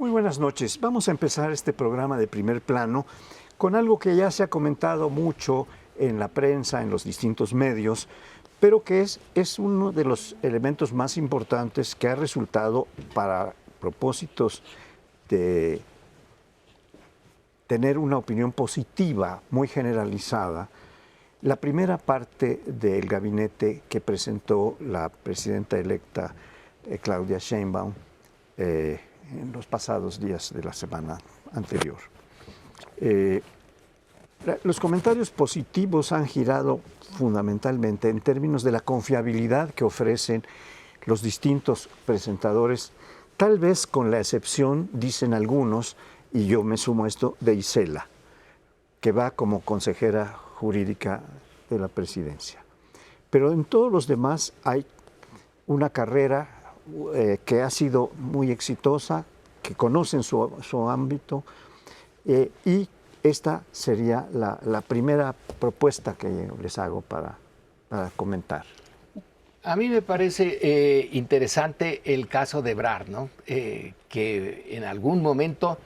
Muy buenas noches. Vamos a empezar este programa de Primer Plano con algo que ya se ha comentado mucho en la prensa, en los distintos medios, pero que es uno de los elementos más importantes que ha resultado para propósitos de tener una opinión positiva muy generalizada. La primera parte del gabinete que presentó la presidenta electa Claudia Sheinbaum en los pasados días de la semana anterior. Los comentarios positivos han girado fundamentalmente en términos de la confiabilidad que ofrecen los distintos presentadores, tal vez con la excepción, dicen algunos, y yo me sumo a esto, de Isela, que va como consejera jurídica de la presidencia. Pero en todos los demás hay una carrera que ha sido muy exitosa, que conocen su ámbito, y esta sería la primera propuesta que les hago para comentar. A mí me parece interesante el caso de Ebrard, ¿no? Que en algún momento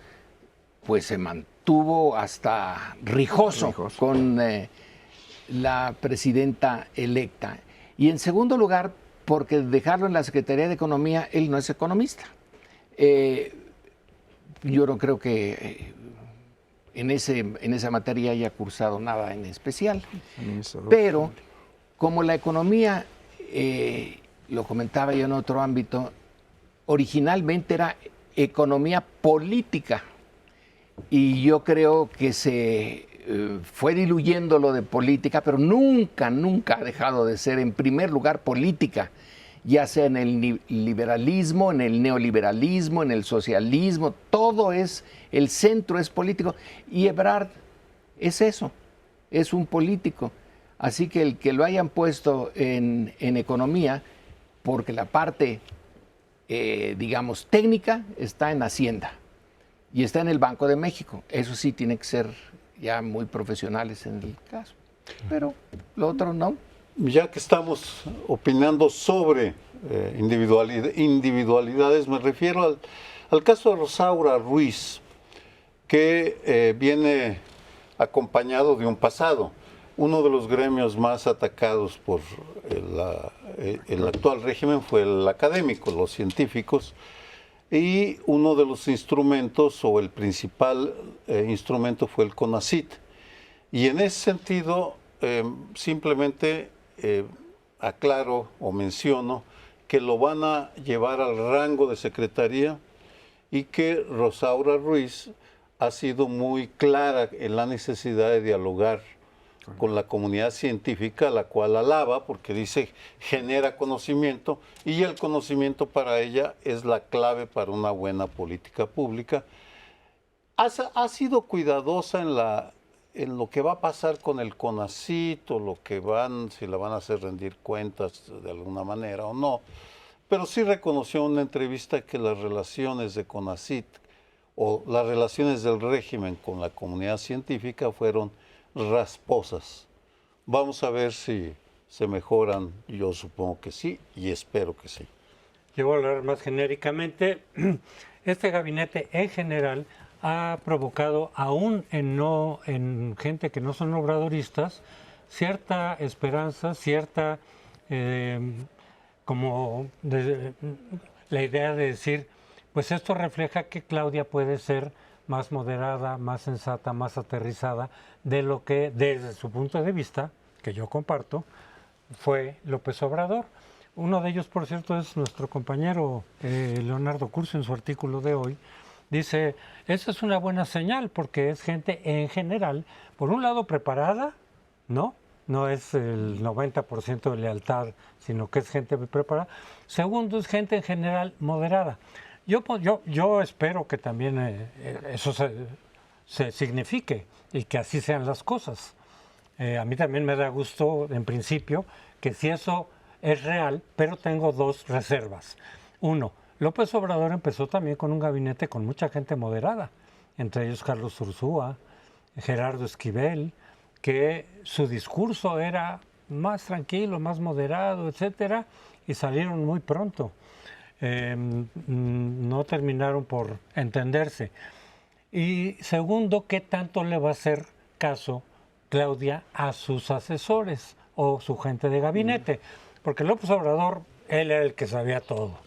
pues se mantuvo hasta rijoso. Con la presidenta electa. Y en segundo lugar, porque dejarlo en la Secretaría de Economía, él no es economista. Yo no creo que en esa materia haya cursado nada en especial. Pero como la economía, lo comentaba yo en otro ámbito, originalmente era economía política. Y yo creo que se fue diluyendo lo de política, pero nunca ha dejado de ser en primer lugar política, ya sea en el liberalismo, en el neoliberalismo, en el socialismo, todo es, el centro es político. Y Ebrard es eso, es un político. Así que el que lo hayan puesto en economía, porque la parte, digamos, técnica está en Hacienda y está en el Banco de México. Eso sí tiene que ser ya muy profesionales en el caso, pero lo otro no. Ya que estamos opinando sobre individualidades, me refiero al caso de Rosaura Ruiz, que viene acompañado de un pasado. Uno de los gremios más atacados por el actual régimen fue el académico, los científicos, y uno de los instrumentos, o el principal instrumento, fue el CONACYT. Y en ese sentido, simplemente aclaro o menciono que lo van a llevar al rango de secretaría y que Rosaura Ruiz ha sido muy clara en la necesidad de dialogar con la comunidad científica, la cual alaba porque dice genera conocimiento, y el conocimiento para ella es la clave para una buena política pública. Ha sido cuidadosa en lo que va a pasar con el CONACYT, o si le van a hacer rendir cuentas de alguna manera o no, pero sí reconoció en una entrevista que las relaciones de CONACYT o las relaciones del régimen con la comunidad científica fueron rasposas. Vamos a ver si se mejoran. Yo supongo que sí, y espero que sí. Yo voy a hablar más genéricamente. Este gabinete en general ha provocado, aún en gente que no son obradoristas, cierta esperanza, cierta la idea de decir, pues esto refleja que Claudia puede ser más moderada, más sensata, más aterrizada de lo que, desde su punto de vista, que yo comparto, fue López Obrador. Uno de ellos, por cierto, es nuestro compañero Leonardo Curcio, en su artículo de hoy. Dice, esa es una buena señal porque es gente en general, por un lado preparada, ¿no? No es el 90% de lealtad, sino que es gente preparada. Segundo, es gente en general moderada. Yo espero que también eso se signifique y que así sean las cosas. A mí también me da gusto, en principio, que si eso es real, pero tengo dos reservas. Uno, López Obrador empezó también con un gabinete con mucha gente moderada, entre ellos Carlos Ursúa, Gerardo Esquivel, que su discurso era más tranquilo, más moderado, etcétera, y salieron muy pronto. no terminaron por entenderse. Y segundo, ¿qué tanto le va a hacer caso Claudia a sus asesores o su gente de gabinete? Porque López Obrador, él era el que sabía todo.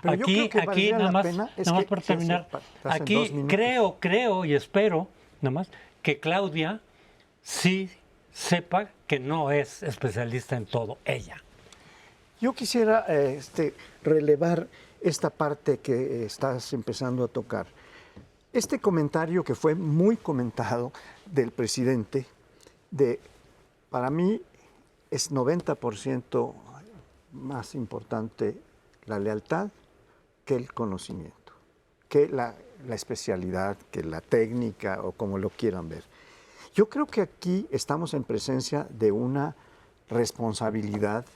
Pero yo creo que valdría nada la más, pena, es nada más que para si hace terminar, pasan 2 aquí minutos. creo y espero, nada más, que Claudia sí sepa que no es especialista en todo, ella. Yo quisiera relevar esta parte que estás empezando a tocar. Este comentario que fue muy comentado del presidente, para mí es 90% más importante la lealtad que el conocimiento, que la especialidad, que la técnica o como lo quieran ver. Yo creo que aquí estamos en presencia de una responsabilidad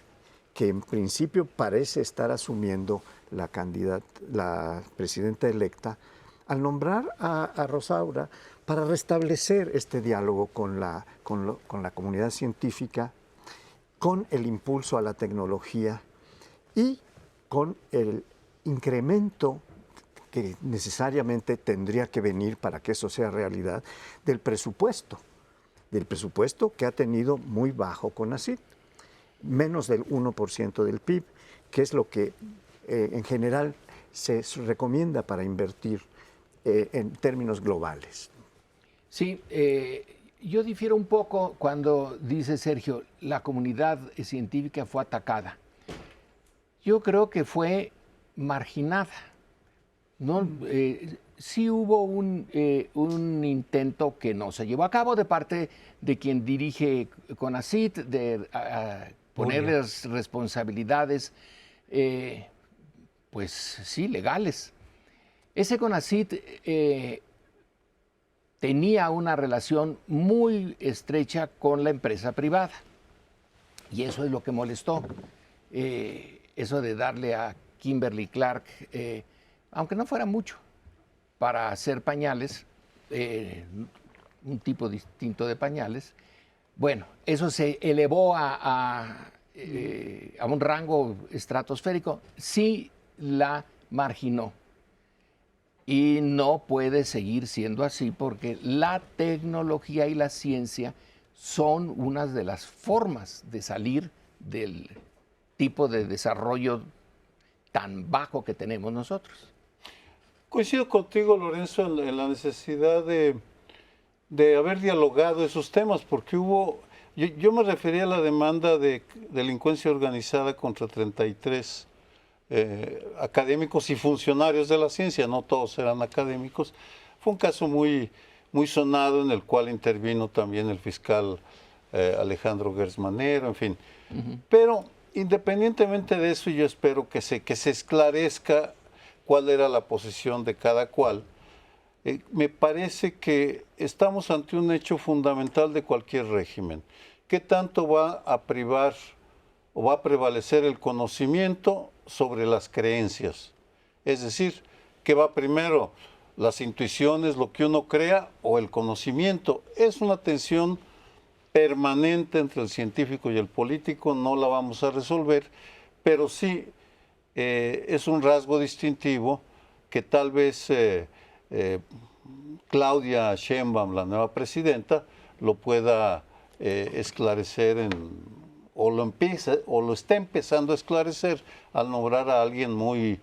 que en principio parece estar asumiendo la presidenta electa al nombrar a Rosaura para restablecer este diálogo con la comunidad científica, con el impulso a la tecnología y con el incremento que necesariamente tendría que venir para que eso sea realidad del presupuesto que ha tenido muy bajo CONACYT, menos del 1% del PIB, que es lo que en general se recomienda para invertir en términos globales. Sí, yo difiero un poco cuando dice Sergio, la comunidad científica fue atacada. Yo creo que fue marginada. ¿No? Sí hubo un intento que no se llevó a cabo de parte de quien dirige CONACYT de ponerles responsabilidades, pues sí, legales. Ese CONACYT tenía una relación muy estrecha con la empresa privada y eso es lo que molestó. Eso de darle a Kimberly Clark, aunque no fuera mucho, para hacer pañales, un tipo distinto de pañales. Bueno, eso se elevó a un rango estratosférico, sí la marginó. Y no puede seguir siendo así porque la tecnología y la ciencia son unas de las formas de salir del tipo de desarrollo tan bajo que tenemos nosotros. Coincido contigo, Lorenzo, en la necesidad de haber dialogado esos temas, porque yo me refería a la demanda de delincuencia organizada contra 33 académicos y funcionarios de la ciencia, no todos eran académicos. Fue un caso muy, muy sonado en el cual intervino también el fiscal Alejandro Gersmanero, en fin. Pero independientemente de eso, yo espero que se esclarezca cuál era la posición de cada cual. Me parece que estamos ante un hecho fundamental de cualquier régimen. ¿Qué tanto va a privar o va a prevalecer el conocimiento sobre las creencias? Es decir, ¿qué va primero? ¿Las intuiciones, lo que uno crea, o el conocimiento? Es una tensión permanente entre el científico y el político, no la vamos a resolver, pero sí es un rasgo distintivo que tal vez Claudia Sheinbaum, la nueva presidenta, lo pueda esclarecer o lo está empezando a esclarecer al nombrar a alguien muy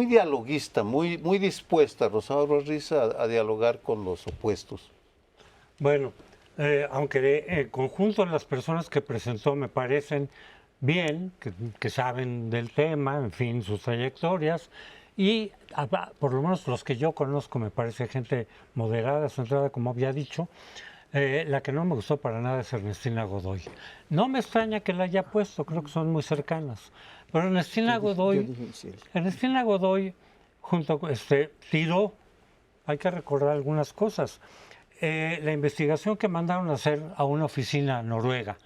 dialoguista, muy dispuesta, Rosaura Ruiz, a dialogar con los opuestos. Bueno, aunque en conjunto las personas que presentó me parecen bien, que saben del tema, en fin, sus trayectorias, y por lo menos los que yo conozco me parece gente moderada, centrada, como había dicho. La que no me gustó para nada es Ernestina Godoy. No me extraña que la haya puesto, creo que son muy cercanas. Pero Ernestina Godoy junto con tiró, hay que recordar algunas cosas. La investigación que mandaron a hacer a una oficina noruega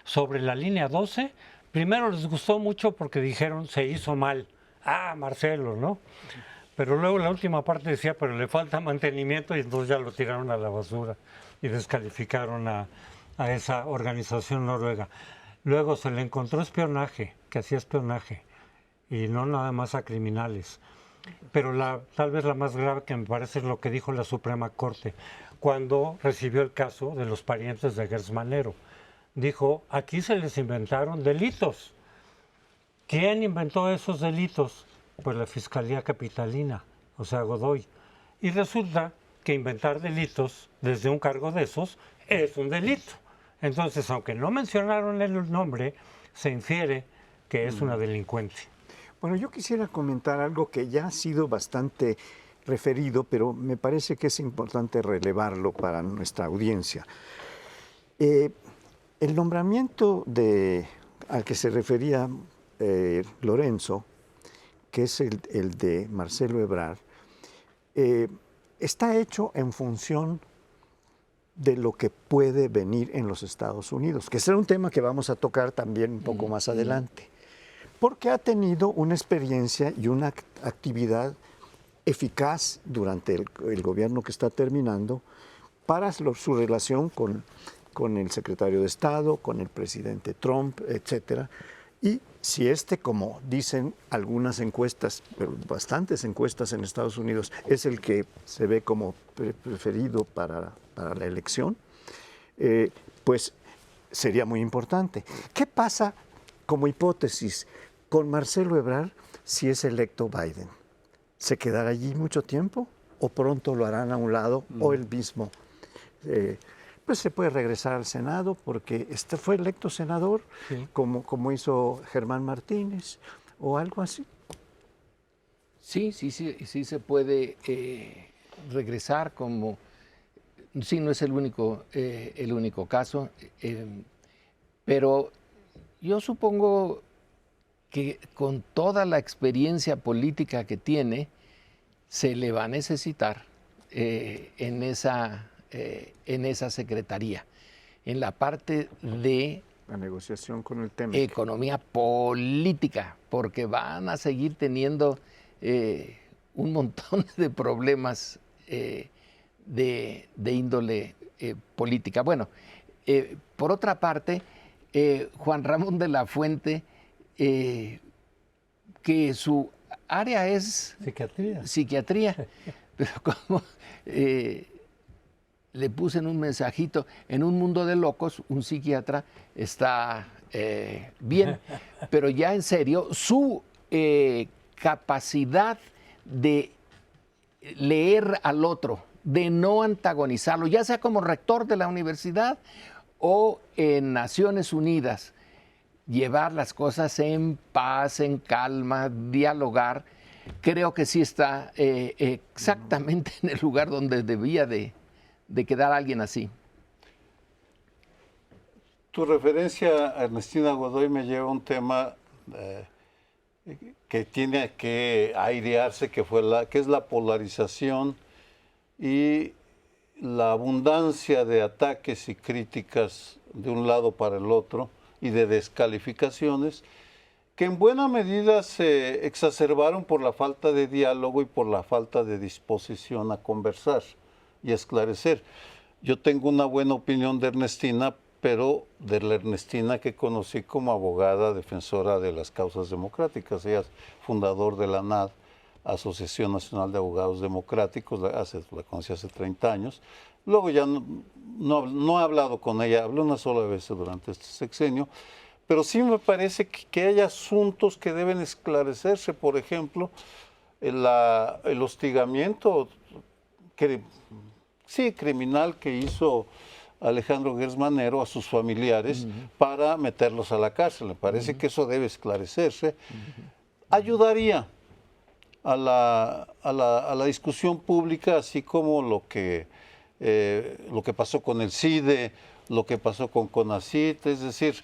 sobre la línea 12, primero les gustó mucho porque dijeron se hizo mal. Ah, Marcelo, ¿no? Pero luego la última parte decía, pero le falta mantenimiento, y entonces ya lo tiraron a la basura y descalificaron a esa organización noruega. Luego se le encontró espionaje, que hacía espionaje y no nada más a criminales. Pero tal vez la más grave que me parece es lo que dijo la Suprema Corte cuando recibió el caso de los parientes de Gers Manero. Dijo, aquí se les inventaron delitos. ¿Quién inventó esos delitos? Pues la Fiscalía Capitalina, o sea, Godoy. Y resulta que inventar delitos desde un cargo de esos es un delito. Entonces, aunque no mencionaron el nombre, se infiere que es una delincuente. Bueno, yo quisiera comentar algo que ya ha sido bastante referido, pero me parece que es importante relevarlo para nuestra audiencia. El nombramiento al que se refería Lorenzo, que es el de Marcelo Ebrard, está hecho en función de lo que puede venir en los Estados Unidos, que será un tema que vamos a tocar también un poco más adelante, porque ha tenido una experiencia y una actividad eficaz durante el gobierno que está terminando para su relación con el secretario de Estado, con el presidente Trump, etcétera. Y si como dicen algunas encuestas, pero bastantes encuestas en Estados Unidos, es el que se ve como preferido para la elección, pues sería muy importante. ¿Qué pasa como hipótesis con Marcelo Ebrard si es electo Biden? ¿Se quedará allí mucho tiempo o pronto lo harán a un lado o él mismo? Pues se puede regresar al Senado porque fue electo senador, sí, como hizo Germán Martínez o algo así. Sí se puede regresar como... Sí, no es el único caso, pero yo supongo que con toda la experiencia política que tiene, se le va a necesitar en esa secretaría, en la parte de la negociación con el tema. Economía política, porque van a seguir teniendo un montón de problemas de índole política. Bueno, por otra parte, Juan Ramón de la Fuente, que su área es psiquiatría, pero como le puse en un mensajito, en un mundo de locos, un psiquiatra está bien, pero ya en serio, su capacidad de leer al otro, de no antagonizarlo, ya sea como rector de la universidad o en Naciones Unidas, llevar las cosas en paz, en calma, dialogar, creo que sí está exactamente en el lugar donde debía de quedar alguien así. Tu referencia a Ernestina Godoy me lleva a un tema que tiene que airearse, que es la polarización y la abundancia de ataques y críticas de un lado para el otro y de descalificaciones que en buena medida se exacerbaron por la falta de diálogo y por la falta de disposición a conversar y a esclarecer. Yo tengo una buena opinión de Ernestina, pero de la Ernestina que conocí como abogada defensora de las causas democráticas. Ella es fundador de la ANAD, Asociación Nacional de Abogados Democráticos, la conocí hace 30 años. Luego ya no he hablado con ella, hablé una sola vez durante este sexenio, pero sí me parece que hay asuntos que deben esclarecerse. Por ejemplo, el hostigamiento criminal que hizo Alejandro Gers Manero a sus familiares para meterlos a la cárcel. Me parece que eso debe esclarecerse. Ayudaría a la discusión pública, así como lo que pasó con el CIDE, lo que pasó con CONACYT. Es decir,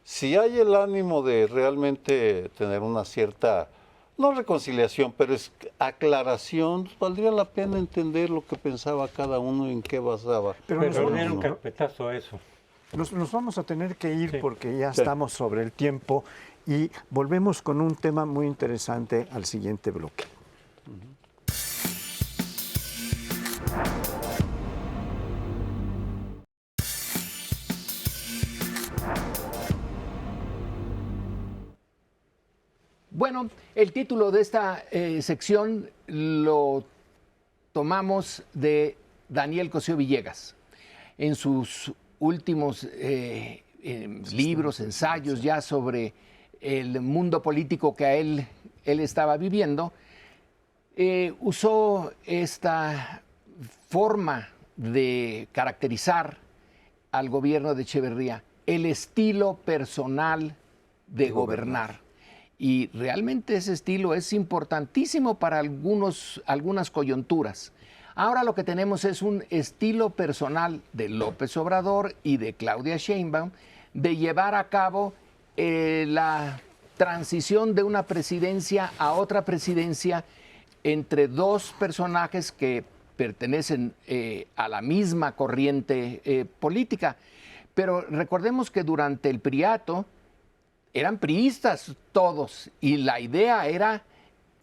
si hay el ánimo de realmente tener una cierta, no reconciliación, pero es aclaración, valdría la pena entender lo que pensaba cada uno y en qué basaba. Pero nos dieron un carpetazo a eso. Nos vamos a tener que ir porque ya estamos sobre el tiempo y volvemos con un tema muy interesante al siguiente bloque. Bueno, Bueno, el título de esta sección lo tomamos de Daniel Cosío Villegas. En sus últimos libros, ensayos ya sobre el mundo político que él estaba viviendo, usó esta forma de caracterizar al gobierno de Echeverría, el estilo personal de gobernar. Y realmente ese estilo es importantísimo para algunas coyunturas. Ahora lo que tenemos es un estilo personal de López Obrador y de Claudia Sheinbaum de llevar a cabo la transición de una presidencia a otra presidencia entre dos personajes que pertenecen a la misma corriente política. Pero recordemos que durante el priato eran priistas todos y la idea era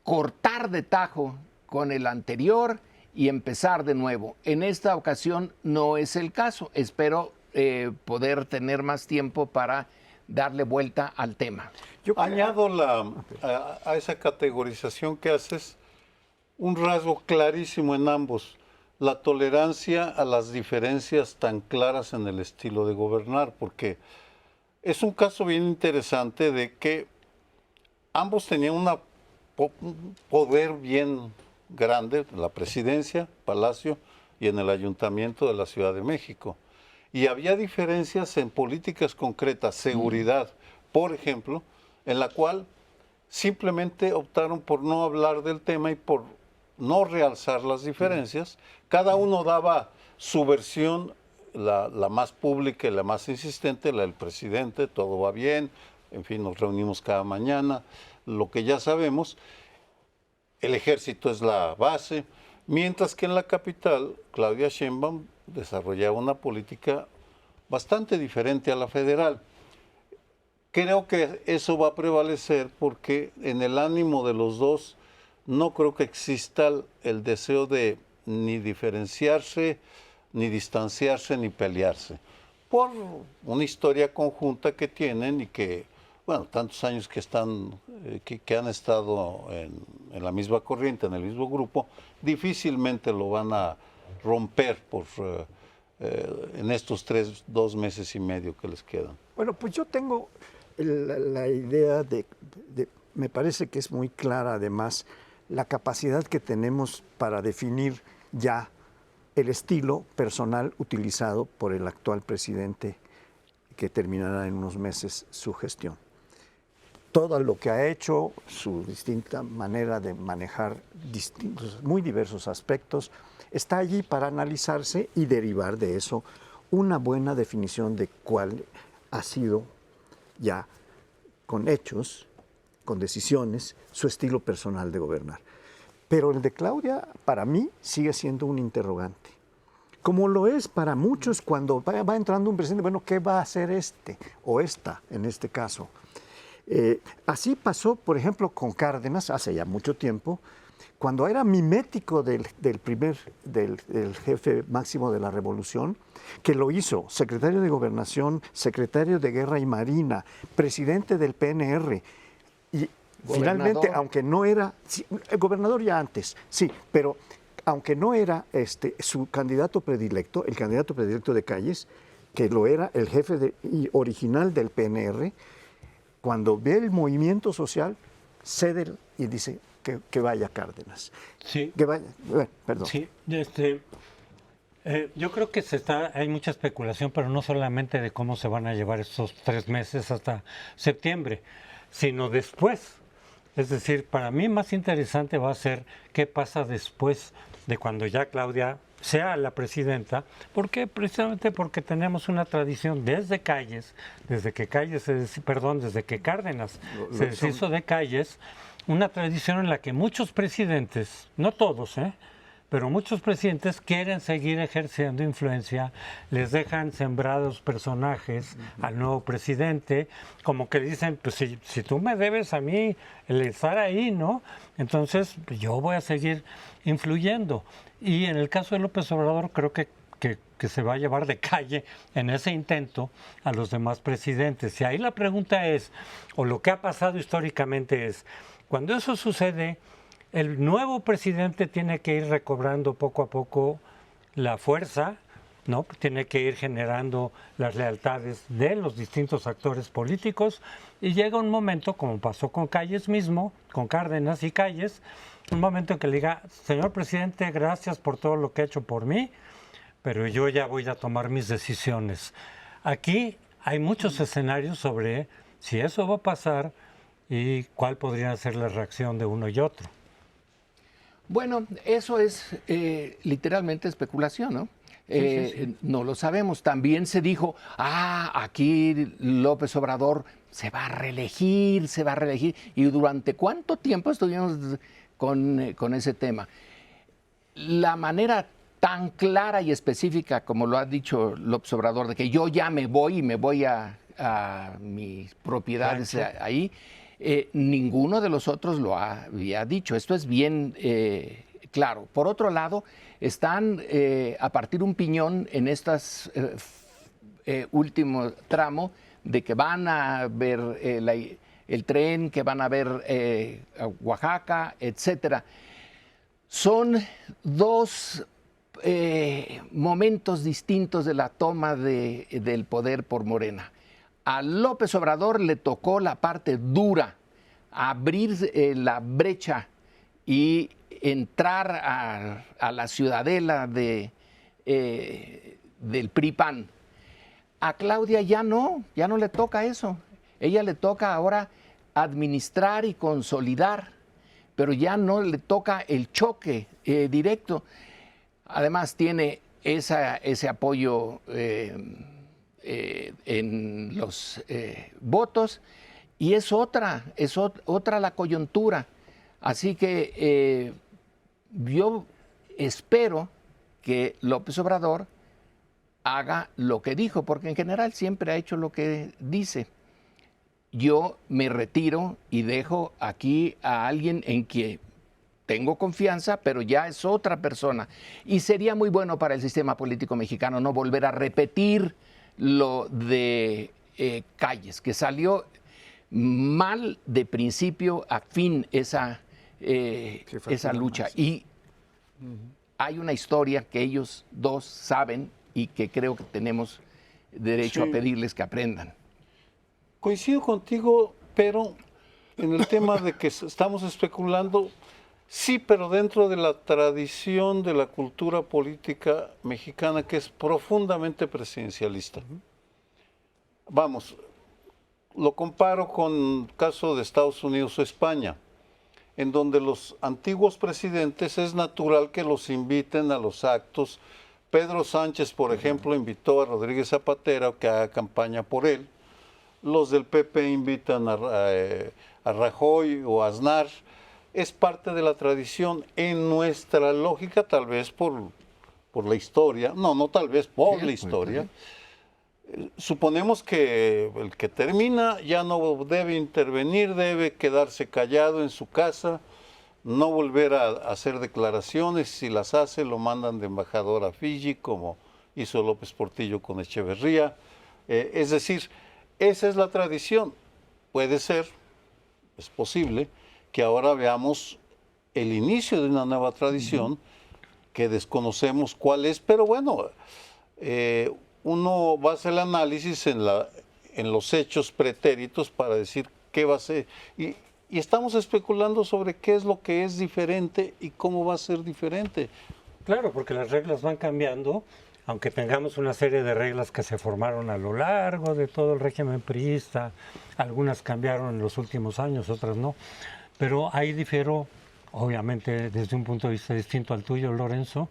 cortar de tajo con el anterior y empezar de nuevo. En esta ocasión no es el caso. Espero poder tener más tiempo para darle vuelta al tema. Yo añado a esa categorización que haces un rasgo clarísimo en ambos, la tolerancia a las diferencias tan claras en el estilo de gobernar, porque es un caso bien interesante de que ambos tenían un poder bien grande, la presidencia, Palacio, y en el ayuntamiento de la Ciudad de México. Y había diferencias en políticas concretas, seguridad, por ejemplo, en la cual simplemente optaron por no hablar del tema y por no realzar las diferencias. Cada uno daba su versión, la más pública y la más insistente, la del presidente, todo va bien, en fin, nos reunimos cada mañana, lo que ya sabemos. El ejército es la base, mientras que en la capital, Claudia Sheinbaum desarrollaba una política bastante diferente a la federal. Creo que eso va a prevalecer porque en el ánimo de los dos no creo que exista el deseo de ni diferenciarse, ni distanciarse, ni pelearse, por una historia conjunta que tienen y que, bueno, tantos años que han estado en la misma corriente, en el mismo grupo, difícilmente lo van a romper en estos 2 meses y medio que les quedan. Bueno, pues yo tengo la idea me parece que es muy clara además la capacidad que tenemos para definir ya el estilo personal utilizado por el actual presidente que terminará en unos meses su gestión. Todo lo que ha hecho, su distinta manera de manejar muy diversos aspectos, está allí para analizarse y derivar de eso una buena definición de cuál ha sido ya con hechos, con decisiones, su estilo personal de gobernar. Pero el de Claudia, para mí, sigue siendo un interrogante. Como lo es para muchos cuando va entrando un presidente, bueno, ¿qué va a hacer este o esta en este caso? Así pasó, por ejemplo, con Cárdenas hace ya mucho tiempo, cuando era mimético del jefe máximo de la revolución, que lo hizo secretario de Gobernación, secretario de Guerra y Marina, presidente del PNR, y finalmente, aunque no era, el gobernador ya antes, sí, pero aunque no era su candidato predilecto, el candidato predilecto de Calles, que lo era el jefe original del PNR, cuando ve el movimiento social, cede y dice que vaya Cárdenas. Sí. Que vaya, perdón. Sí, yo creo que hay mucha especulación, pero no solamente de cómo se van a llevar estos 3 meses hasta septiembre, sino después. Es decir, para mí más interesante va a ser qué pasa después de cuando ya Claudia sea la presidenta, precisamente porque tenemos una tradición desde que Cárdenas se deshizo de Calles, una tradición en la que muchos presidentes, no todos, pero muchos presidentes quieren seguir ejerciendo influencia, les dejan sembrados personajes al nuevo presidente, como que le dicen, pues si tú me debes a mí el estar ahí, ¿no? Entonces yo voy a seguir influyendo. Y en el caso de López Obrador creo que se va a llevar de calle en ese intento a los demás presidentes. Y ahí la pregunta es, o lo que ha pasado históricamente es, Cuando eso sucede, el nuevo presidente tiene que ir recobrando poco a poco la fuerza, ¿no? Tiene que ir generando las lealtades de los distintos actores políticos y llega un momento, como pasó con Calles mismo, con Cárdenas y Calles, un momento en que le diga, señor presidente, gracias por todo lo que ha hecho por mí, pero yo ya voy a tomar mis decisiones. Aquí hay muchos escenarios sobre si eso va a pasar y cuál podría ser la reacción de uno y otro. Bueno, eso es literalmente especulación, ¿no? Sí. No lo sabemos. También se dijo, aquí López Obrador se va a reelegir. ¿Y durante cuánto tiempo estuvimos con ese tema? La manera tan clara y específica como lo ha dicho López Obrador, de que yo ya me voy y me voy a mis propiedades ahí, ninguno de los otros lo había dicho. Esto es bien claro. Por otro lado, están a partir un piñón en estos último tramo de que van a ver el tren, que van a ver Oaxaca, etcétera. Son dos momentos distintos de la toma del poder por Morena. A López Obrador le tocó la parte dura, abrir la brecha y entrar a la ciudadela del PRI-PAN. A Claudia ya no le toca eso. Ella le toca ahora administrar y consolidar, pero ya no le toca el choque directo. Además tiene ese apoyo en los votos y es otra la coyuntura. Así que yo espero que López Obrador haga lo que dijo, porque en general siempre ha hecho lo que dice. Yo me retiro y dejo aquí a alguien en quien tengo confianza, pero ya es otra persona. Y sería muy bueno para el sistema político mexicano no volver a repetir lo de Calles, que salió mal de principio a fin esa lucha. Y hay una historia que ellos dos saben y que creo que tenemos derecho a pedirles que aprendan. Coincido contigo, pero en el tema de que estamos especulando, sí, pero dentro de la tradición de la cultura política mexicana que es profundamente presidencialista. Vamos, lo comparo con el caso de Estados Unidos o España, en donde los antiguos presidentes es natural que los inviten a los actos. Pedro Sánchez, por ejemplo, invitó a Rodríguez Zapatero a que haga campaña por él. Los del PP invitan a Rajoy o a Aznar. Es parte de la tradición. En nuestra lógica, tal vez por la historia, no tal vez por la historia, suponemos que el que termina ya no debe intervenir, debe quedarse callado en su casa, no volver a hacer declaraciones. Si las hace, lo mandan de embajador a Fiji, como hizo López Portillo con Echeverría. Es decir, esa es la tradición. Puede ser, es posible, que ahora veamos el inicio de una nueva tradición que desconocemos cuál es, pero bueno, uno va a hacer el análisis en los hechos pretéritos para decir qué va a ser. Y estamos especulando sobre qué es lo que es diferente y cómo va a ser diferente. Claro, porque las reglas van cambiando, aunque tengamos una serie de reglas que se formaron a lo largo de todo el régimen priista, algunas cambiaron en los últimos años, otras no. Pero ahí difiero, obviamente, desde un punto de vista distinto al tuyo, Lorenzo.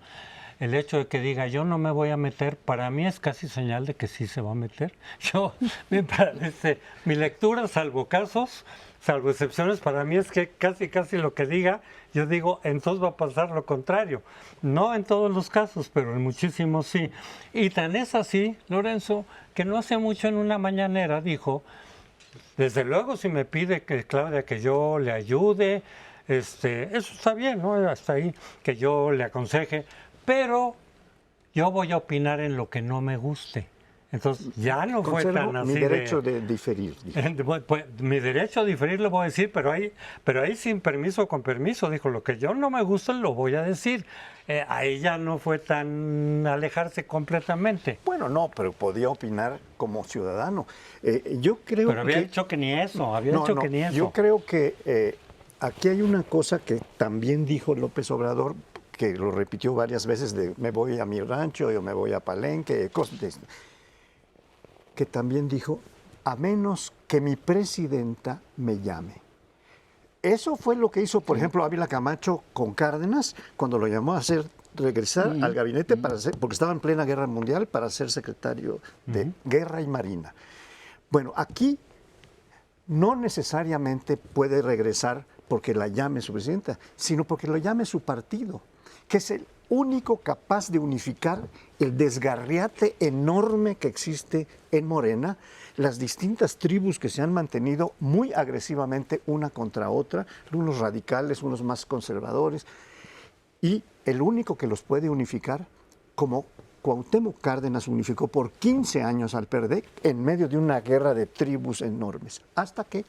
El hecho de que diga yo no me voy a meter, para mí es casi señal de que sí se va a meter. Me parece, mi lectura, salvo casos, salvo excepciones, para mí es que casi lo que diga, yo digo, entonces va a pasar lo contrario. No en todos los casos, pero en muchísimos sí. Y tan es así, Lorenzo, que no hace mucho en una mañanera dijo, desde luego si me pide que Claudia que yo le ayude, eso está bien, ¿no? Hasta ahí, que yo le aconseje, pero yo voy a opinar en lo que no me guste. Entonces ya no fue Conservo tan así mi derecho de diferir. Pues, mi derecho a diferir lo voy a decir, pero ahí sin permiso o con permiso. Dijo, lo que yo no me gusta lo voy a decir. Ahí ya no fue tan alejarse completamente. Bueno, no, pero podía opinar como ciudadano. Yo creo Pero había que... dicho que ni eso, había dicho que ni eso. Yo creo que aquí hay una cosa que también dijo López Obrador, que lo repitió varias veces, de me voy a mi rancho, yo me voy a Palenque, cosas de esto. Que también dijo, a menos que mi presidenta me llame. Eso fue lo que hizo, por ejemplo, Ávila Camacho con Cárdenas, cuando lo llamó a regresar al gabinete, porque estaba en plena guerra mundial, para ser secretario de Guerra y Marina. Bueno, aquí no necesariamente puede regresar porque la llame su presidenta, sino porque lo llame su partido, que es el único capaz de unificar el desgarriate enorme que existe en Morena, las distintas tribus que se han mantenido muy agresivamente una contra otra, unos radicales, unos más conservadores, y el único que los puede unificar, como Cuauhtémoc Cárdenas unificó por 15 años al PRD en medio de una guerra de tribus enormes, hasta que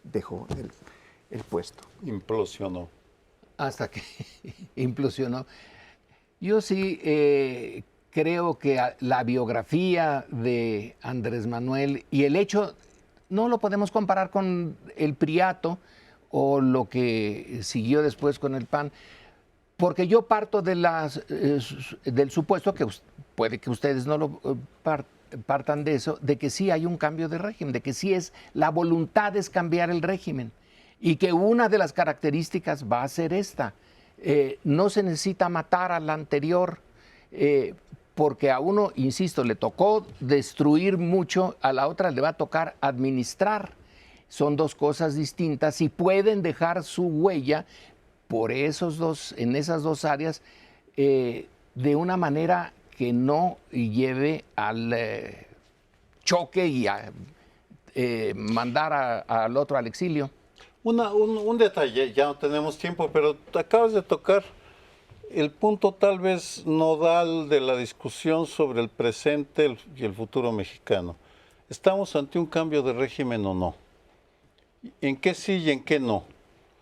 dejó el puesto. Implosionó. Hasta que implosionó. Yo sí creo que la biografía de Andrés Manuel y el hecho, no lo podemos comparar con el Priato o lo que siguió después con el PAN, porque yo parto de del supuesto, que puede que ustedes no lo partan de eso, de que sí hay un cambio de régimen, de que sí es la voluntad es cambiar el régimen y que una de las características va a ser esta. No se necesita matar al anterior, porque a uno, insisto, le tocó destruir mucho, a la otra le va a tocar administrar. Son dos cosas distintas y pueden dejar su huella por en esas dos áreas de una manera que no lleve al choque y a mandar al otro al exilio. Un detalle, ya no tenemos tiempo, pero acabas de tocar el punto tal vez nodal de la discusión sobre el presente y el futuro mexicano. ¿Estamos ante un cambio de régimen o no? ¿En qué sí y en qué no?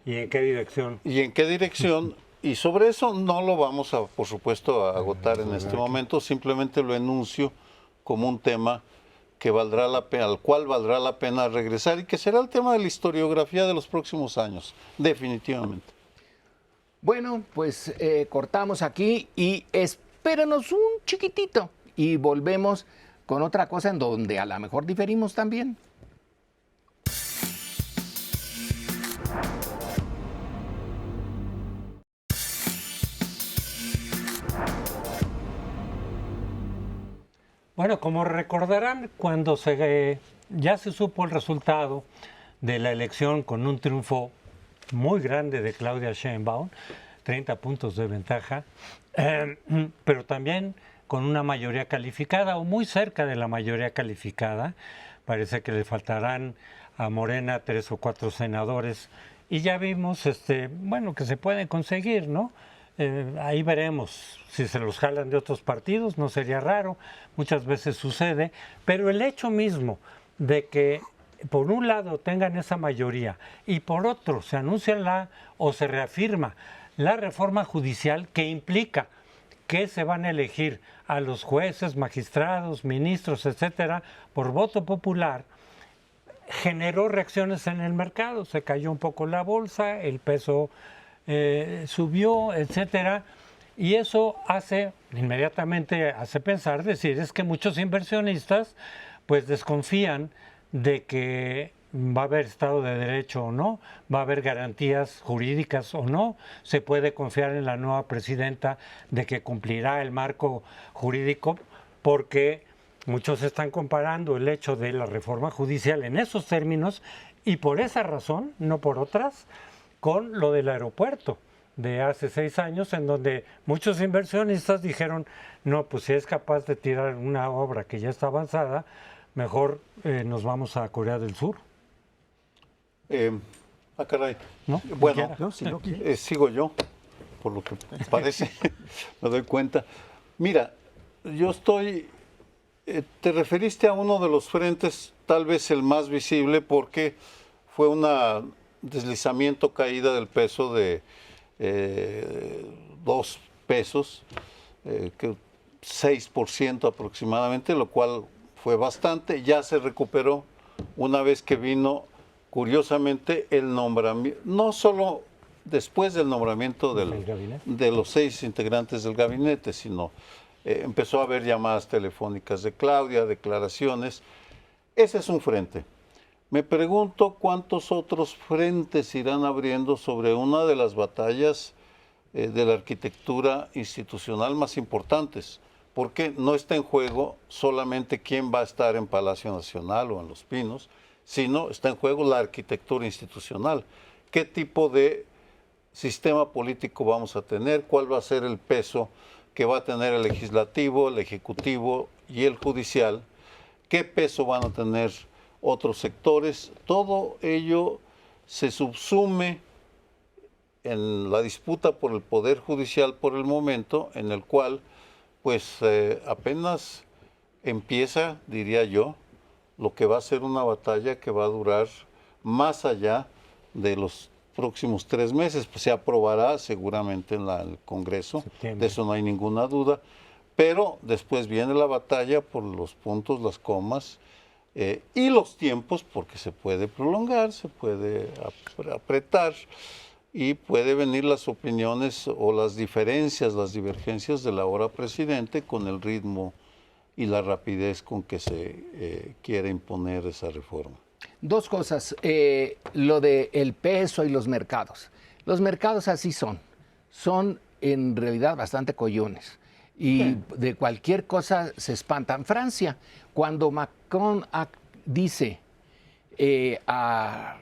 ¿Y en qué dirección? ¿Y en qué dirección? Y sobre eso no lo vamos a, por supuesto, a agotar en este momento, simplemente lo enuncio como un tema que valdrá la pena, al cual valdrá la pena regresar y que será el tema de la historiografía de los próximos años, definitivamente. Bueno, pues cortamos aquí y espérenos un chiquitito y volvemos con otra cosa en donde a lo mejor diferimos también. Bueno, como recordarán, cuando ya se supo el resultado de la elección con un triunfo muy grande de Claudia Sheinbaum, 30 puntos de ventaja, pero también con una mayoría calificada o muy cerca de la mayoría calificada. Parece que le faltarán a Morena 3 o 4 senadores y ya vimos, bueno, que se pueden conseguir, ¿no? Ahí veremos si se los jalan de otros partidos, no sería raro, muchas veces sucede, pero el hecho mismo de que por un lado tengan esa mayoría y por otro se anuncia o se reafirma la reforma judicial que implica que se van a elegir a los jueces, magistrados, ministros, etcétera, por voto popular, generó reacciones en el mercado, se cayó un poco la bolsa, el peso subió, etcétera, y eso inmediatamente hace pensar, decir, es que muchos inversionistas pues desconfían de que va a haber Estado de Derecho o no, va a haber garantías jurídicas o no, se puede confiar en la nueva presidenta de que cumplirá el marco jurídico, porque muchos están comparando el hecho de la reforma judicial en esos términos y por esa razón, no por otras, con lo del aeropuerto de hace 6 años, en donde muchos inversionistas dijeron, no, pues si es capaz de tirar una obra que ya está avanzada, mejor nos vamos a Corea del Sur. Caray. ¿No? Bueno, No, si no sigo yo, por lo que parece, me doy cuenta. Mira, yo estoy Te referiste a uno de los frentes, tal vez el más visible, porque fue un deslizamiento, caída del peso de 2 pesos, que 6% aproximadamente, lo cual fue bastante. Ya se recuperó una vez que vino, curiosamente, el nombramiento, no solo después del nombramiento de los 6 integrantes del gabinete, sino empezó a haber llamadas telefónicas de Claudia, declaraciones. Ese es un frente. Me pregunto cuántos otros frentes irán abriendo sobre una de las batallas de la arquitectura institucional más importantes, porque no está en juego solamente quién va a estar en Palacio Nacional o en Los Pinos, sino está en juego la arquitectura institucional. ¿Qué tipo de sistema político vamos a tener? ¿Cuál va a ser el peso que va a tener el legislativo, el ejecutivo y el judicial? ¿Qué peso van a tener otros sectores? Todo ello se subsume en la disputa por el Poder Judicial por el momento, en el cual pues apenas empieza, diría yo, lo que va a ser una batalla que va a durar más allá de los próximos 3 meses. Pues se aprobará seguramente en el Congreso, de eso no hay ninguna duda, pero después viene la batalla por los puntos, las comas y los tiempos, porque se puede prolongar, se puede apretar y puede venir las opiniones o las diferencias, las divergencias del ahora presidente con el ritmo y la rapidez con que se quiere imponer esa reforma. 2 cosas, lo del peso y los mercados. Los mercados así son en realidad bastante coyones y de cualquier cosa se espantan. Francia, cuando Macron dice a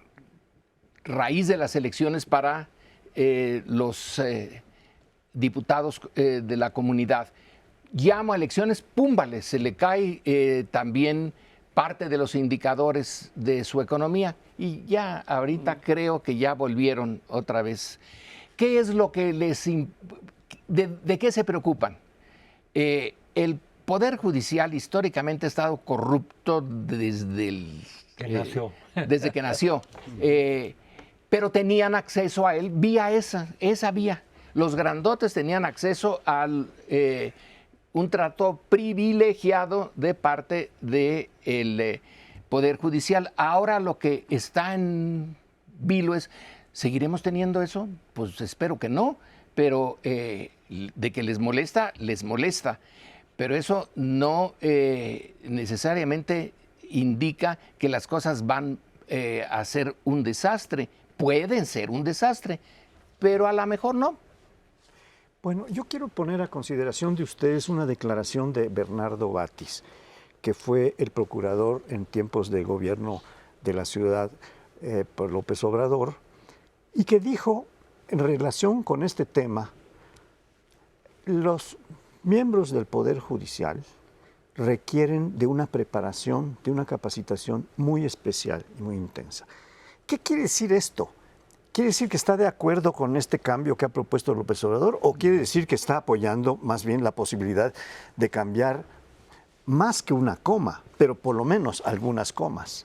raíz de las elecciones para los diputados de la comunidad, llama a elecciones, púmbale, se le cae también parte de los indicadores de su economía y ya ahorita creo que ya volvieron otra vez. ¿Qué es lo que de qué se preocupan? El Poder Judicial históricamente ha estado corrupto desde que nació. Pero tenían acceso a él vía esa vía. Los grandotes tenían acceso al un trato privilegiado de parte del Poder Judicial. Ahora lo que está en vilo es, ¿seguiremos teniendo eso? Pues espero que no, pero de que les molesta, les molesta. Pero eso no necesariamente indica que las cosas van a ser un desastre. Pueden ser un desastre, pero a lo mejor no. Bueno, yo quiero poner a consideración de ustedes una declaración de Bernardo Batis, que fue el procurador en tiempos de gobierno de la ciudad por López Obrador, y que dijo, en relación con este tema, los miembros del Poder Judicial requieren de una preparación, de una capacitación muy especial y muy intensa. ¿Qué quiere decir esto? ¿Quiere decir que está de acuerdo con este cambio que ha propuesto López Obrador o quiere decir que está apoyando más bien la posibilidad de cambiar más que una coma, pero por lo menos algunas comas?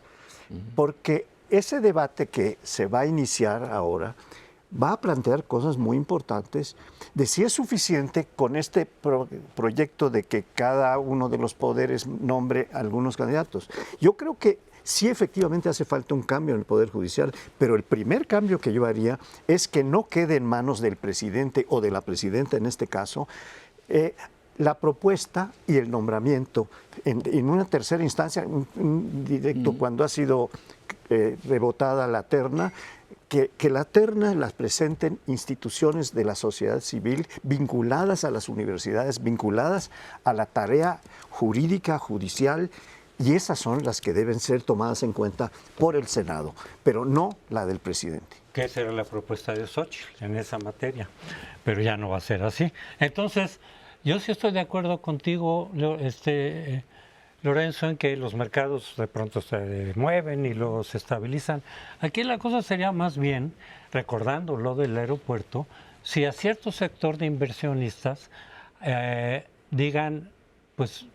Porque ese debate que se va a iniciar ahora va a plantear cosas muy importantes de si es suficiente con este proyecto de que cada uno de los poderes nombre algunos candidatos. Yo creo que sí, efectivamente hace falta un cambio en el Poder Judicial, pero el primer cambio que yo haría es que no quede en manos del presidente o de la presidenta en este caso la propuesta y el nombramiento en una tercera instancia, un directo cuando ha sido rebotada la terna, que la terna las presenten instituciones de la sociedad civil vinculadas a las universidades, vinculadas a la tarea jurídica, judicial, y esas son las que deben ser tomadas en cuenta por el Senado, pero no la del presidente. Que esa era la propuesta de Xóchitl en esa materia, pero ya no va a ser así. Entonces, yo sí estoy de acuerdo contigo, Lorenzo, en que los mercados de pronto se mueven y los estabilizan. Aquí la cosa sería más bien, recordando lo del aeropuerto, si a cierto sector de inversionistas digan, pues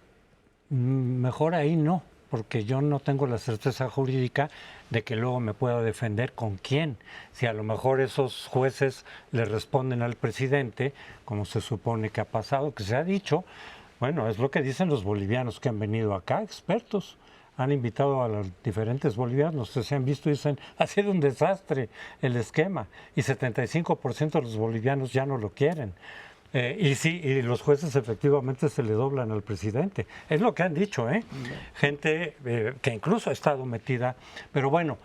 Mejor ahí no, porque yo no tengo la certeza jurídica de que luego me pueda defender con quién. Si a lo mejor esos jueces le responden al presidente, como se supone que ha pasado, que se ha dicho, bueno, es lo que dicen los bolivianos que han venido acá, expertos. Han invitado a los diferentes bolivianos, se han visto y dicen, ha sido un desastre el esquema, y 75% de los bolivianos ya no lo quieren. Y sí, y los jueces efectivamente se le doblan al presidente. Es lo que han dicho, ¿eh? Gente que incluso ha estado metida. Pero bueno,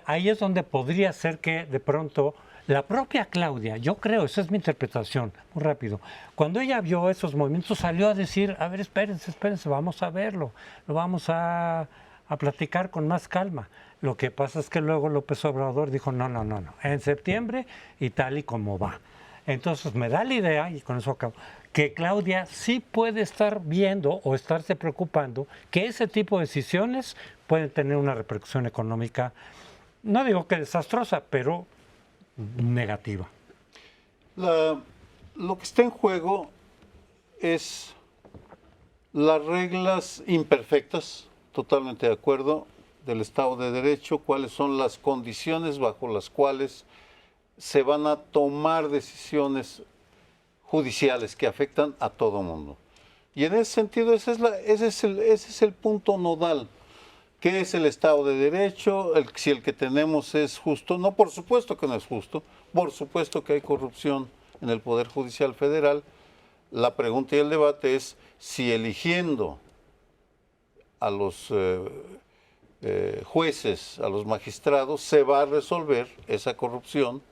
ahí es donde podría ser que de pronto la propia Claudia, yo creo, esa es mi interpretación, muy rápido, cuando ella vio esos movimientos salió a decir, a ver, espérense, vamos a verlo, lo vamos a platicar con más calma. Lo que pasa es que luego López Obrador dijo, no, en septiembre y tal y como va. Entonces me da la idea, y con eso acabo, que Claudia sí puede estar viendo o estarse preocupando que ese tipo de decisiones pueden tener una repercusión económica, no digo que desastrosa, pero negativa. Lo que está en juego es las reglas imperfectas, totalmente de acuerdo, del Estado de Derecho, cuáles son las condiciones bajo las cuales se van a tomar decisiones judiciales que afectan a todo mundo. Y en ese sentido, ese es el punto nodal. ¿Qué es el Estado de Derecho? Si el que tenemos es justo. No, por supuesto que no es justo. Por supuesto que hay corrupción en el Poder Judicial Federal. La pregunta y el debate es si eligiendo a los jueces, a los magistrados, se va a resolver esa corrupción,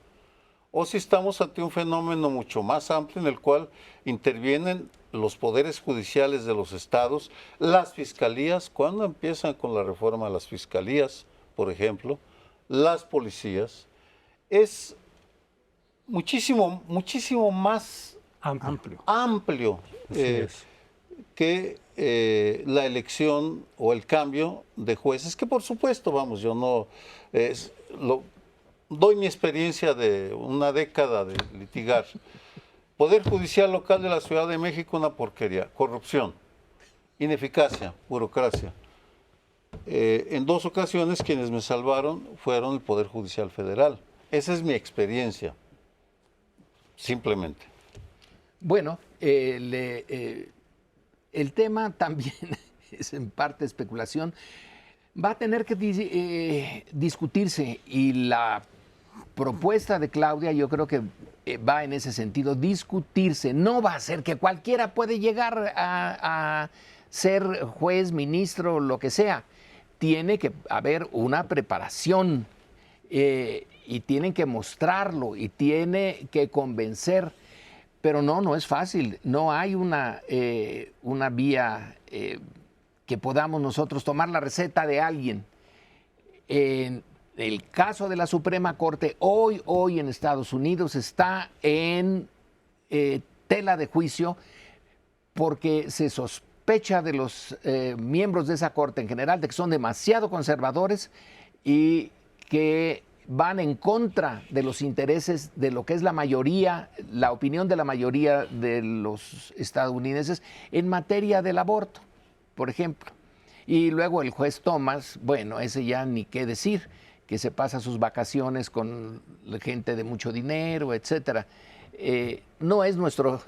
o si estamos ante un fenómeno mucho más amplio en el cual intervienen los poderes judiciales de los estados, las fiscalías, cuando empiezan con la reforma de las fiscalías, por ejemplo, las policías, es muchísimo más amplio que la elección o el cambio de jueces, que por supuesto, vamos, yo no doy mi experiencia de una década de litigar. Poder Judicial Local de la Ciudad de México, una porquería. Corrupción, ineficacia, burocracia. En 2 ocasiones quienes me salvaron fueron el Poder Judicial Federal. Esa es mi experiencia, simplemente. Bueno, el tema también es en parte especulación. Va a tener que discutirse, y la propuesta de Claudia yo creo que va en ese sentido, discutirse. No va a ser que cualquiera puede llegar a ser juez, ministro, lo que sea. Tiene que haber una preparación y tienen que mostrarlo y tiene que convencer. Pero no es fácil. No hay una vía que podamos nosotros tomar la receta de alguien. En el caso de la Suprema Corte, hoy en Estados Unidos está en tela de juicio porque se sospecha de los miembros de esa Corte en general de que son demasiado conservadores y que van en contra de los intereses de lo que es la mayoría, la opinión de la mayoría de los estadounidenses en materia del aborto, por ejemplo. Y luego el juez Thomas, bueno, ese ya ni qué decir, que se pasa sus vacaciones con gente de mucho dinero, etcétera. No es nuestro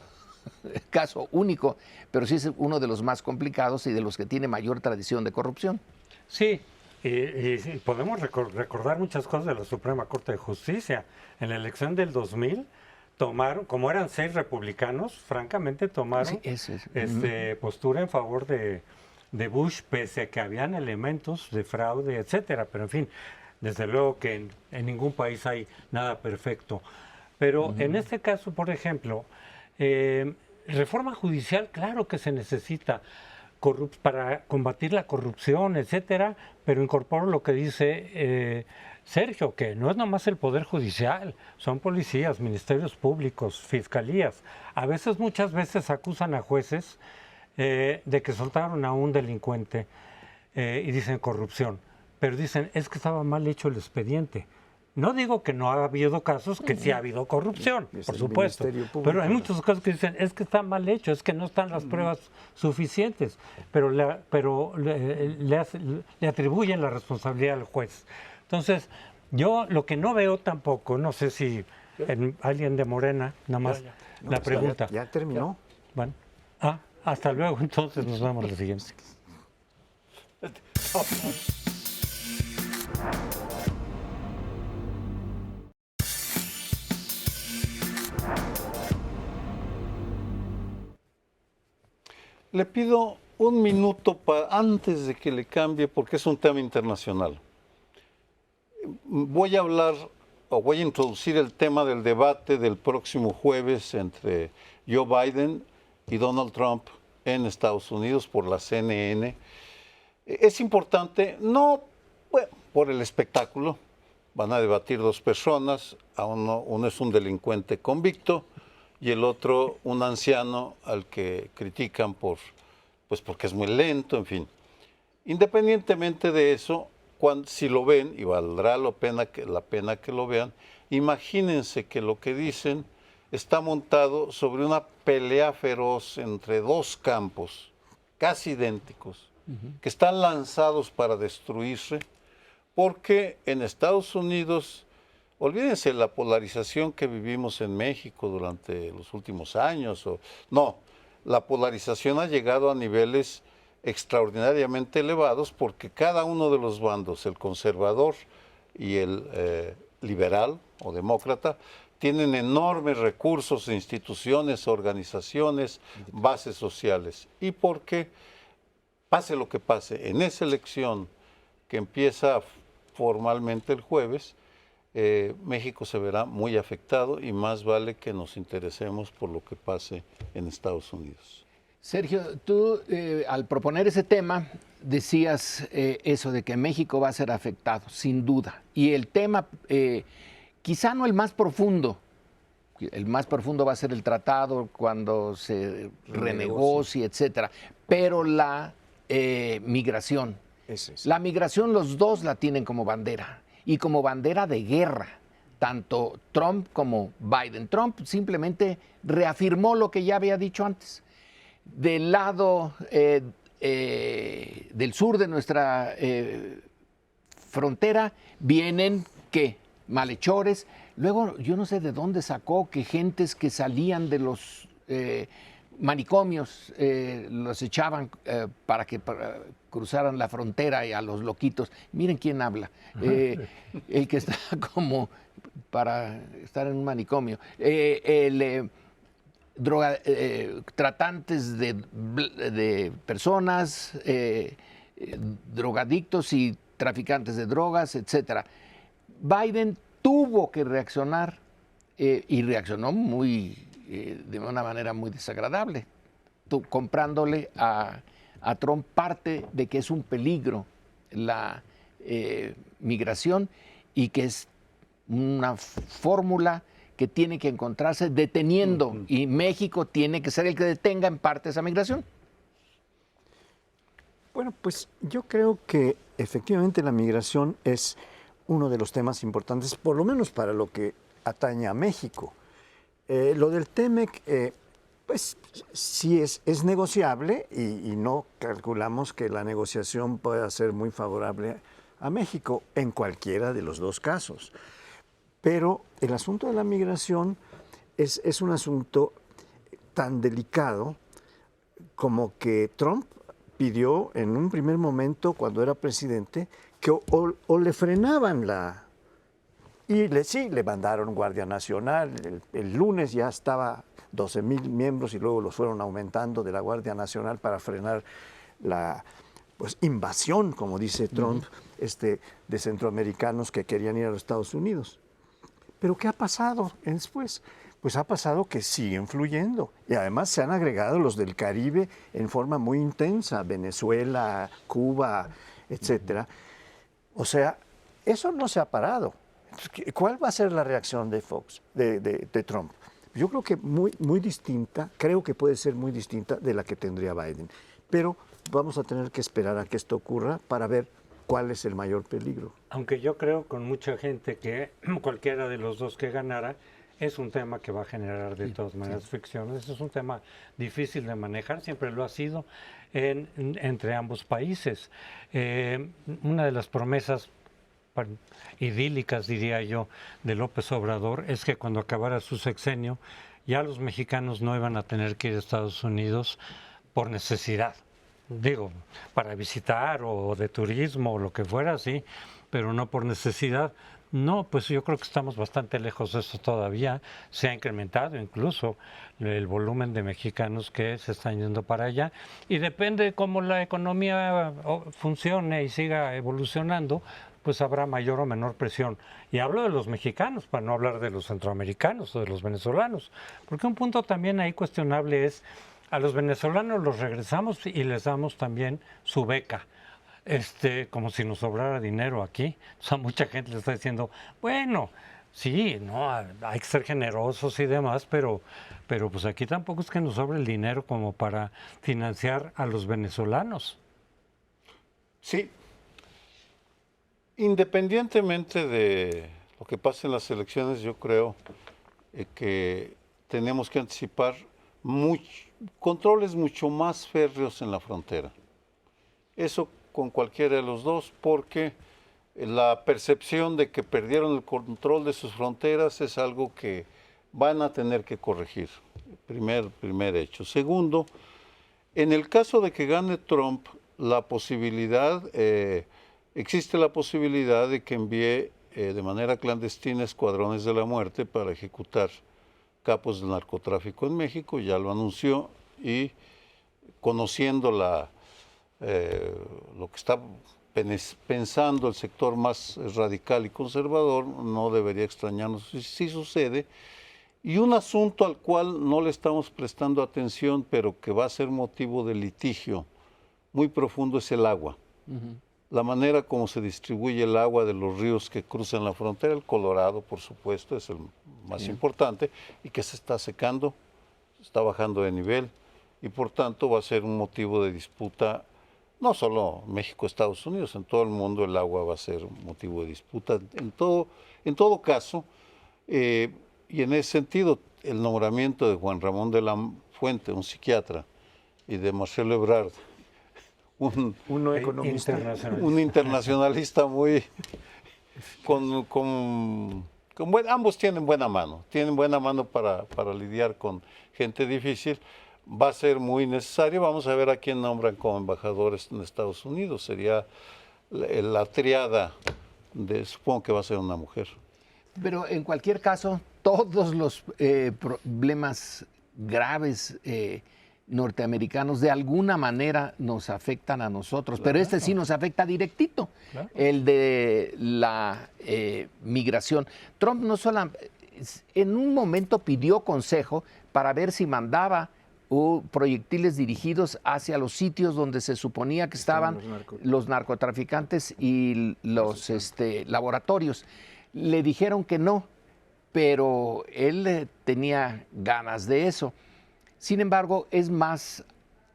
caso único, pero sí es uno de los más complicados y de los que tiene mayor tradición de corrupción. Sí, y podemos recordar muchas cosas de la Suprema Corte de Justicia. En la elección del 2000 tomaron, como eran 6 republicanos, francamente tomaron postura en favor de Bush, pese a que habían elementos de fraude, etcétera. Pero en fin, desde luego que en ningún país hay nada perfecto. Pero en este caso, por ejemplo, reforma judicial, claro que se necesita para combatir la corrupción, etcétera, pero incorporo lo que dice Sergio, que no es nomás el Poder Judicial, son policías, ministerios públicos, fiscalías. Muchas veces acusan a jueces de que soltaron a un delincuente y dicen corrupción, pero dicen, es que estaba mal hecho el expediente. No digo que no ha habido casos, que sí ha habido corrupción, Es por el supuesto. Ministerio Público, Pero hay muchos casos que dicen, es que está mal hecho, es que no están las pruebas suficientes, pero le atribuyen la responsabilidad al juez. Entonces, yo lo que no veo tampoco, no sé si alguien de Morena, nada más No, la pues pregunta. ya terminó. Bueno, hasta luego, entonces nos vemos la siguiente. Le pido un minuto antes de que le cambie, porque es un tema internacional. Voy a hablar o voy a introducir el tema del debate del próximo jueves entre Joe Biden y Donald Trump en Estados Unidos por la CNN. Es importante, no por el espectáculo, van a debatir dos personas, uno es un delincuente convicto y el otro un anciano al que critican porque es muy lento, en fin. Independientemente de eso, si lo ven, y valdrá la pena que lo vean, imagínense que lo que dicen está montado sobre una pelea feroz entre dos campos casi idénticos, que están lanzados para destruirse, porque en Estados Unidos, olvídense la polarización que vivimos en México durante los últimos años, la polarización ha llegado a niveles extraordinariamente elevados porque cada uno de los bandos, el conservador y el liberal o demócrata, tienen enormes recursos, instituciones, organizaciones, bases sociales. Y porque, pase lo que pase, en esa elección que empieza formalmente el jueves, México se verá muy afectado y más vale que nos interesemos por lo que pase en Estados Unidos. Sergio, tú al proponer ese tema decías eso de que México va a ser afectado, sin duda. Y el tema, quizá no el más profundo va a ser el tratado cuando se renegocie, etcétera, pero la migración. La migración los dos la tienen como bandera y como bandera de guerra, tanto Trump como Biden. Trump simplemente reafirmó lo que ya había dicho antes. Del lado del sur de nuestra frontera vienen, ¿qué? Malhechores. Luego, yo no sé de dónde sacó que gentes que salían de los manicomios los echaban para que cruzaran la frontera y a los loquitos. Miren quién habla. El que está como para estar en un manicomio. Tratantes de personas, drogadictos y traficantes de drogas, etcétera. Biden tuvo que reaccionar y reaccionó de una manera muy desagradable, comprándole a Trump parte de que es un peligro la migración y que es una fórmula que tiene que encontrarse deteniendo y México tiene que ser el que detenga en parte esa migración. Bueno, pues yo creo que efectivamente la migración es uno de los temas importantes, por lo menos para lo que atañe a México. Lo del TEMEC, pues sí es negociable y no calculamos que la negociación pueda ser muy favorable a México en cualquiera de los dos casos. Pero el asunto de la migración es un asunto tan delicado como que Trump pidió en un primer momento, cuando era presidente, que o le frenaban sí, le mandaron Guardia Nacional. El lunes ya estaba 12,000 miembros y luego los fueron aumentando de la Guardia Nacional para frenar la invasión, como dice Trump, de centroamericanos que querían ir a los Estados Unidos. ¿Pero qué ha pasado después? Pues ha pasado que siguen fluyendo y además se han agregado los del Caribe en forma muy intensa, Venezuela, Cuba, etcétera. O sea, eso no se ha parado. ¿Cuál va a ser la reacción de Trump? Yo creo que muy distinta, creo que puede ser muy distinta de la que tendría Biden. Pero vamos a tener que esperar a que esto ocurra para ver ¿cuál es el mayor peligro? Aunque yo creo con mucha gente que cualquiera de los dos que ganara es un tema que va a generar de todas maneras fricciones. Es un tema difícil de manejar, siempre lo ha sido entre ambos países. Una de las promesas idílicas, diría yo, de López Obrador es que cuando acabara su sexenio ya los mexicanos no iban a tener que ir a Estados Unidos por necesidad. Digo, para visitar o de turismo o lo que fuera, sí, pero no por necesidad. No, pues yo creo que estamos bastante lejos de eso todavía. Se ha incrementado incluso el volumen de mexicanos que se están yendo para allá y depende de cómo la economía funcione y siga evolucionando, pues habrá mayor o menor presión. Y hablo de los mexicanos, para no hablar de los centroamericanos o de los venezolanos, porque un punto también ahí cuestionable es, a los venezolanos los regresamos y les damos también su beca. Como si nos sobrara dinero aquí. O sea, mucha gente le está diciendo, bueno, sí, no, hay que ser generosos y demás, pero pues aquí tampoco es que nos sobre el dinero como para financiar a los venezolanos. Sí. Independientemente de lo que pase en las elecciones, yo creo que tenemos que anticipar controles mucho más férreos en la frontera. Eso con cualquiera de los dos, porque la percepción de que perdieron el control de sus fronteras es algo que van a tener que corregir. Primer hecho. Segundo, en el caso de que gane Trump, existe la posibilidad de que envíe de manera clandestina escuadrones de la muerte para ejecutar capos del narcotráfico en México, ya lo anunció, y conociendo lo que está pensando el sector más radical y conservador, no debería extrañarnos si sucede. Y un asunto al cual no le estamos prestando atención, pero que va a ser motivo de litigio muy profundo, es el agua. La manera como se distribuye el agua de los ríos que cruzan la frontera, el Colorado, por supuesto, es el más importante, y que se está secando, está bajando de nivel, y por tanto va a ser un motivo de disputa. No solo México, Estados Unidos, en todo el mundo el agua va a ser motivo de disputa. En todo caso, y en ese sentido, el nombramiento de Juan Ramón de la Fuente, un psiquiatra, y de Marcelo Ebrard, Uno economista, un internacionalista muy ambos tienen buena mano para lidiar con gente difícil. Va a ser muy necesario. Vamos a ver a quién nombran como embajadores en Estados Unidos. Sería la triada supongo que va a ser una mujer. Pero en cualquier caso, todos los problemas graves norteamericanos de alguna manera nos afectan a nosotros, claro. Pero este sí nos afecta directito, claro. El de la migración. Trump no solo en un momento pidió consejo para ver si mandaba proyectiles dirigidos hacia los sitios donde se suponía que estaban los narcotraficantes y los laboratorios. Le dijeron que no, pero él tenía ganas de eso. Sin embargo,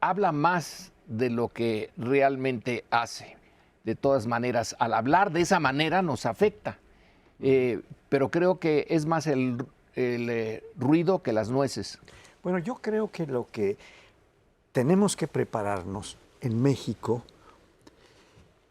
habla más de lo que realmente hace. De todas maneras, al hablar de esa manera nos afecta, pero creo que es más el ruido que las nueces. Bueno, yo creo que lo que tenemos que prepararnos en México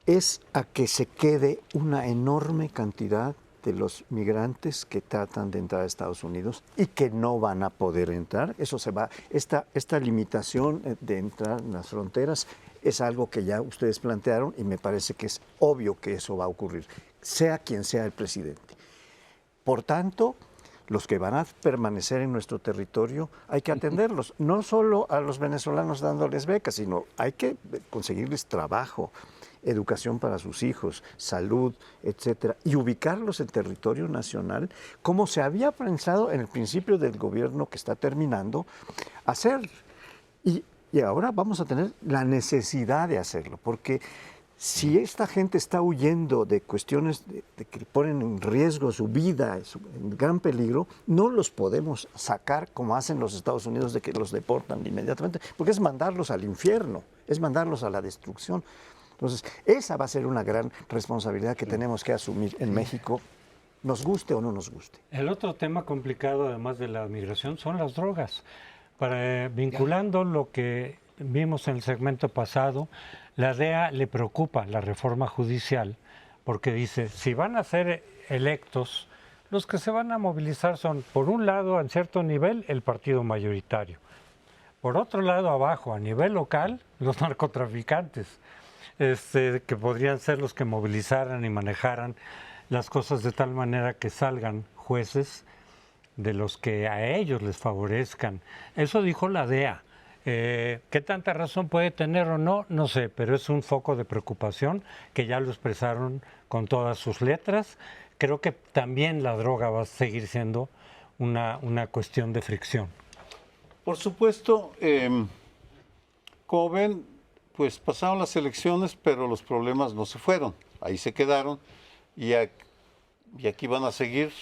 es a que se quede una enorme cantidad de los migrantes que tratan de entrar a Estados Unidos y que no van a poder entrar. Eso se va. Esta limitación de entrar en las fronteras es algo que ya ustedes plantearon y me parece que es obvio que eso va a ocurrir, sea quien sea el presidente. Por tanto, los que van a permanecer en nuestro territorio hay que atenderlos, no solo a los venezolanos dándoles becas, sino hay que conseguirles trabajo, educación para sus hijos, salud, etcétera, y ubicarlos en territorio nacional, como se había pensado en el principio del gobierno que está terminando hacer. Y ahora vamos a tener la necesidad de hacerlo, porque si esta gente está huyendo de cuestiones de que ponen en riesgo su vida, en gran peligro, no los podemos sacar como hacen los Estados Unidos, de que los deportan inmediatamente, porque es mandarlos al infierno, es mandarlos a la destrucción. Entonces, esa va a ser una gran responsabilidad que tenemos que asumir en México, nos guste o no nos guste. El otro tema complicado, además de la migración, son las drogas. Vinculando lo que vimos en el segmento pasado, la DEA le preocupa la reforma judicial, porque dice, si van a ser electos, los que se van a movilizar son, por un lado, en cierto nivel, el partido mayoritario. Por otro lado, abajo, a nivel local, los narcotraficantes, que podrían ser los que movilizaran y manejaran las cosas de tal manera que salgan jueces de los que a ellos les favorezcan. Eso dijo la DEA. ¿Qué tanta razón puede tener o no? No sé, pero es un foco de preocupación que ya lo expresaron con todas sus letras. Creo que también la droga va a seguir siendo una cuestión de fricción. Por supuesto, como ven, pues pasaron las elecciones, pero los problemas no se fueron, ahí se quedaron y aquí van a seguir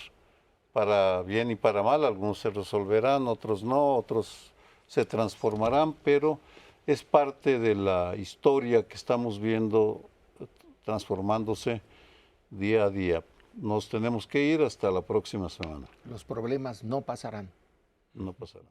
para bien y para mal. Algunos se resolverán, otros no, otros se transformarán, pero es parte de la historia que estamos viendo transformándose día a día. Nos tenemos que ir hasta la próxima semana. Los problemas no pasarán. No pasarán.